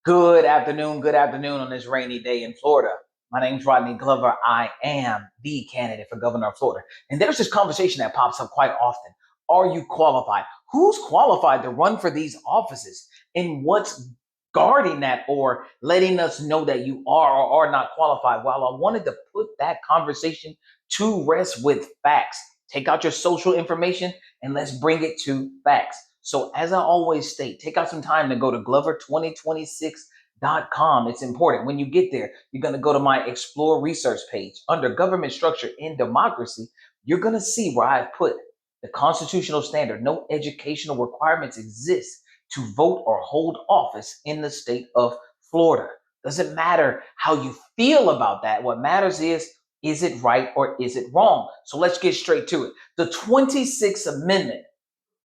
Good afternoon on this rainy day in Florida. My name's Rodney Glover. I am the candidate for governor of Florida. And there's this conversation that pops up quite often. Are you qualified? Who's qualified to run for these offices? And what's guarding that or letting us know that you are or are not qualified? Well, I wanted to put that conversation to rest with facts. Take out your social information and let's bring it to facts. So as I always state, take out some time to go to Glover2026.com. It's important. When you get there, you're going to go to my Explore Research page. Under Government Structure in Democracy, you're going to see where I've put the constitutional standard. No educational requirements exist to vote or hold office in the state of Florida. Doesn't matter how you feel about that. What matters is it right or is it wrong? So let's get straight to it. The 26th Amendment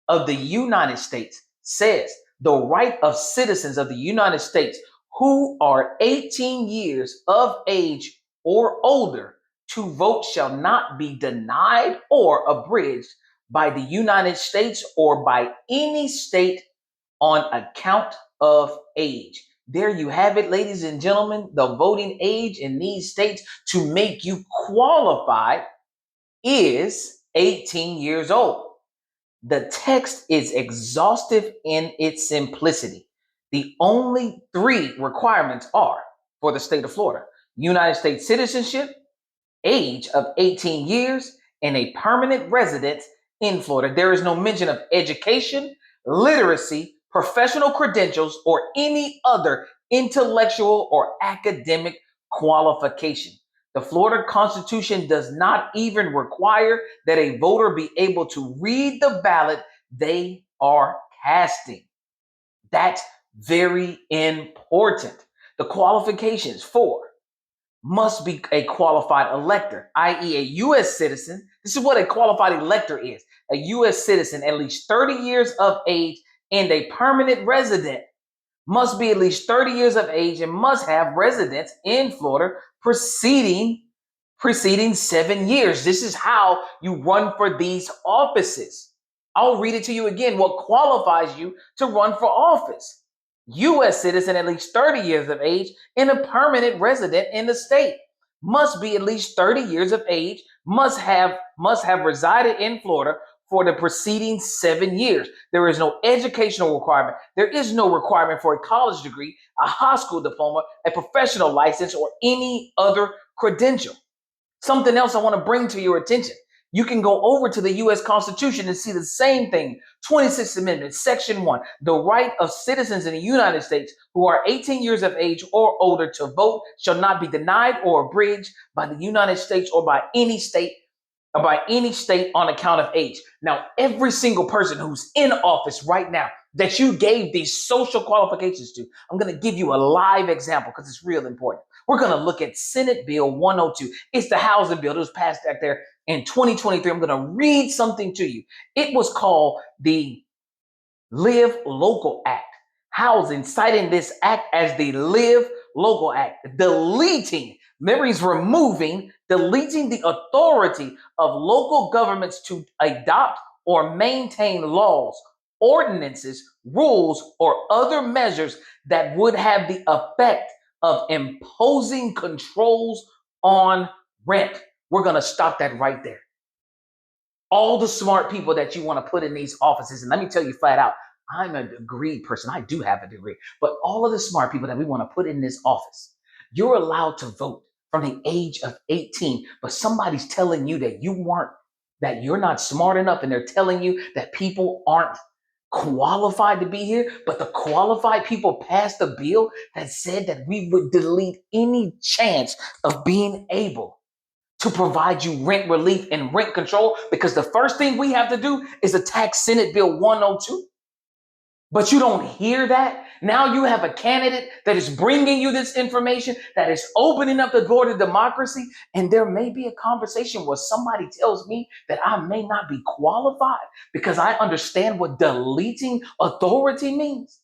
of the United States says the right of citizens of the United States who are 18 years of age or older to vote shall not be denied or abridged by the United States or by any state on account of age. There you have it, ladies and gentlemen. The voting age in these states to make you qualified is 18 years old. The text is exhaustive in its simplicity. The only three requirements are for the state of Florida: United States citizenship, age of 18 years, and a permanent residence in Florida. There is no mention of education, literacy, professional credentials, or any other intellectual or academic qualification. The Florida Constitution does not even require that a voter be able to read the ballot they are casting. That's very important. The qualifications for must be a qualified elector, i.e. a U.S. citizen. This is what a qualified elector is. A U.S. citizen at least 30 years of age and a permanent resident must be at least 30 years of age and must have residence in Florida preceding 7 years. This is how you run for these offices. I'll read it to you again. What qualifies you to run for office? U.S. citizen at least 30 years of age and a permanent resident in the state. Must be at least 30 years of age, must have resided in Florida for the preceding 7 years. There is no educational requirement. There is no requirement for a college degree, a high school diploma, a professional license, or any other credential. Something else I want to bring to your attention. You can go over to the U.S. Constitution and see the same thing. 26th Amendment, Section 1, the right of citizens in the United States who are 18 years of age or older to vote shall not be denied or abridged by the United States or by any state on account of age. Now, every single person who's in office right now that you gave these social qualifications to, I'm going to give you a live example because it's real important. We're going to look at Senate Bill 102. It's the housing bill that was passed back there in 2023. I'm going to read something to you. It was called the Live Local Act. Housing, citing this act as the Live Local Act, deleting the authority of local governments to adopt or maintain laws, ordinances, rules, or other measures that would have the effect of imposing controls on rent. We're going to stop that right there. All the smart people that you want to put in these offices, and let me tell you flat out, I'm a degreed person. I do have a degree, but all of the smart people that we want to put in this office, you're allowed to vote from the age of 18, but somebody's telling you that you're not smart enough, and they're telling you that people aren't qualified to be here, but the qualified people passed a bill that said that we would delete any chance of being able to provide you rent relief and rent control, because the first thing we have to do is attack Senate Bill 102. But you don't hear that. Now you have a candidate that is bringing you this information, that is opening up the door to democracy. And there may be a conversation where somebody tells me that I may not be qualified because I understand what deleting authority means.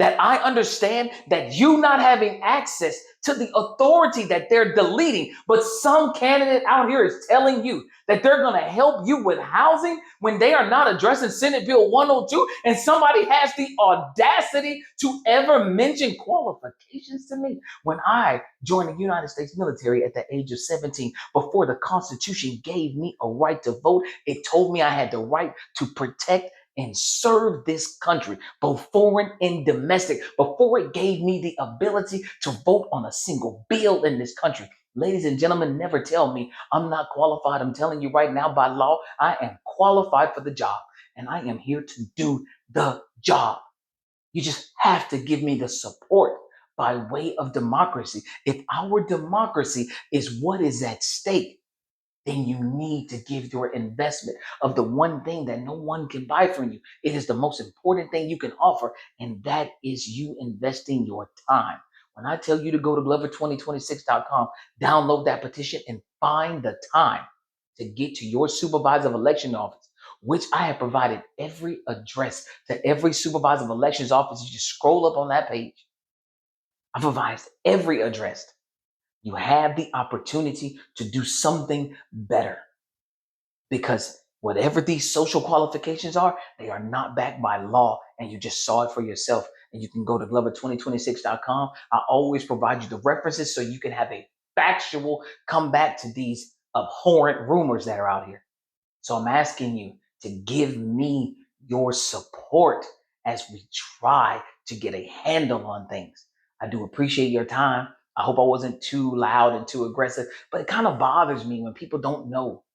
that I understand that you not having access to the authority that they're deleting, but some candidate out here is telling you that they're going to help you with housing when they are not addressing Senate Bill 102, and somebody has the audacity to ever mention qualifications to me. When I joined the United States military at the age of 17, before the Constitution gave me a right to vote, it told me I had the right to protect and serve this country, both foreign and domestic, before it gave me the ability to vote on a single bill in this country. Ladies and gentlemen, never tell me I'm not qualified. I'm telling you right now, by law, I am qualified for the job, and I am here to do the job. You just have to give me the support by way of democracy. If our democracy is what is at stake, then you need to give your investment of the one thing that no one can buy from you. It is the most important thing you can offer, and that is you investing your time. When I tell you to go to Glover2026.com, download that petition and find the time to get to your supervisor of election office, which I have provided every address to every supervisor of elections office. You just scroll up on that page. I've provided every address. You have the opportunity to do something better, because whatever these social qualifications are, they are not backed by law, and you just saw it for yourself. And you can go to Glover2026.com. I always provide you the references so you can have a factual comeback to these abhorrent rumors that are out here. So I'm asking you to give me your support as we try to get a handle on things. I do appreciate your time. I hope I wasn't too loud and too aggressive, but it kind of bothers me when people don't know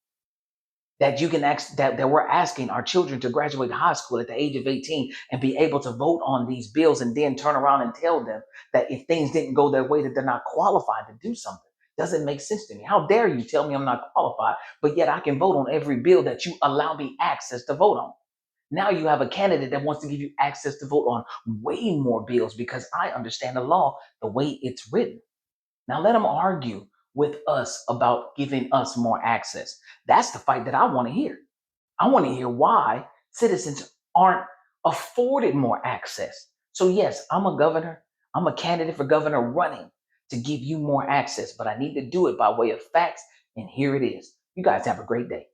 that you can ask that we're asking our children to graduate high school at the age of 18 and be able to vote on these bills, and then turn around and tell them that if things didn't go their way, that they're not qualified to do something. Doesn't make sense to me. How dare you tell me I'm not qualified, but yet I can vote on every bill that you allow me access to vote on. Now you have a candidate that wants to give you access to vote on way more bills because I understand the law the way it's written. Now let them argue with us about giving us more access. That's the fight that I want to hear. I want to hear why citizens aren't afforded more access. So yes, I'm a governor. I'm a candidate for governor running to give you more access, but I need to do it by way of facts. And here it is. You guys have a great day.